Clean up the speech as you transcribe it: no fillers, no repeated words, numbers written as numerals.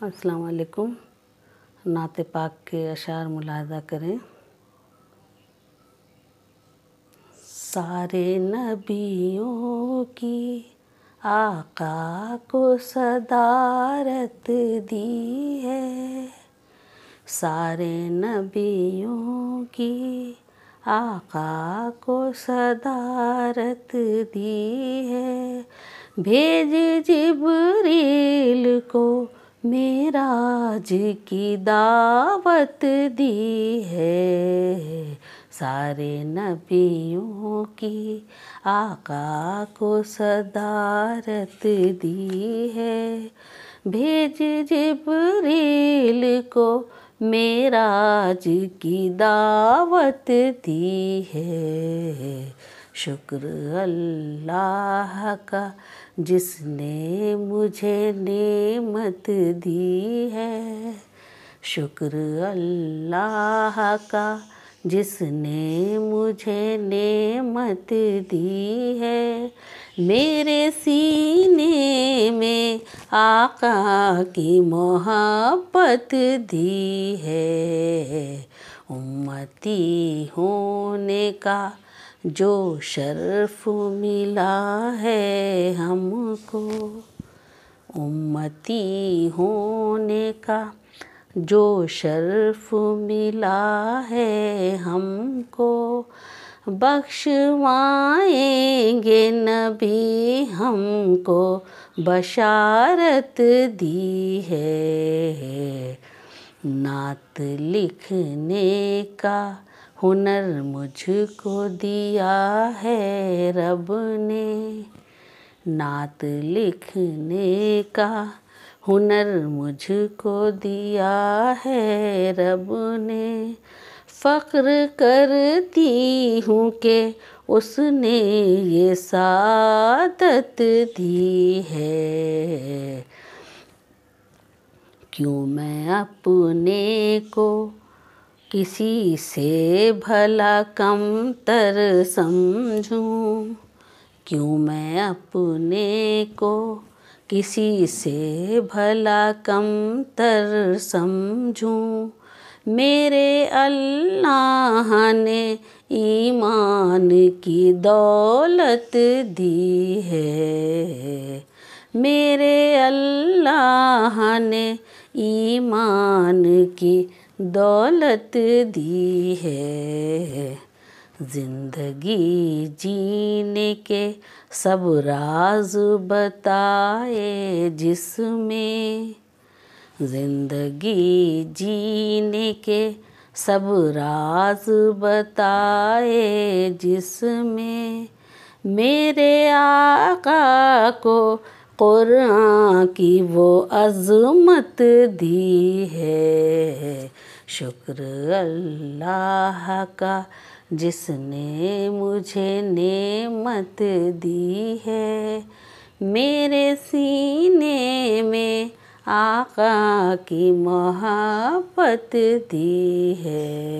अस्सलाम वालेकुम। नाते पाक के अशार मुलाहज़ा करें। सारे नबियों की आका को सदारत दी है, सारे नबियों की आका को सदारत दी है। भेज जिब्रील को मेराज की दावत दी है, सारे नबियों की आका को सदारत दी है। भेज जिब्रील को मेराज की दावत दी है। शुक्र अल्लाह का जिसने मुझे नेमत दी है, शुक्र अल्लाह का जिसने मुझे नेमत दी है। मेरे सीने में आका की मोहब्बत दी है, उम्मती होने का जो शर्फ मिला है हमको, उम्मती होने का जो शर्फ मिला है हमको, बख्शवाएंगे नबी हमको बशारत दी है। नात लिखने का हुनर मुझको दिया है रब ने, नात लिखने का हुनर मुझको दिया है रब ने। फ़ख्र करती हूँ कि उसने ये सादत दी है। क्यों मैं अपने को किसी से भला कमतर समझूं, क्यों मैं अपने को किसी से भला कमतर समझूं। मेरे अल्लाह ने ईमान की दौलत दी है, मेरे अल्लाह ने ईमान की दौलत दी है। ज़िंदगी जीने के सब राज बताए जिसमें, ज़िंदगी जीने के सब राज बताए जिसमें, मेरे आका को कुरान की वो अज़मत दी है। शुक्र अल्लाह का जिसने मुझे नेमत दी है। मेरे सीने में आका की मोहब्बत दी है।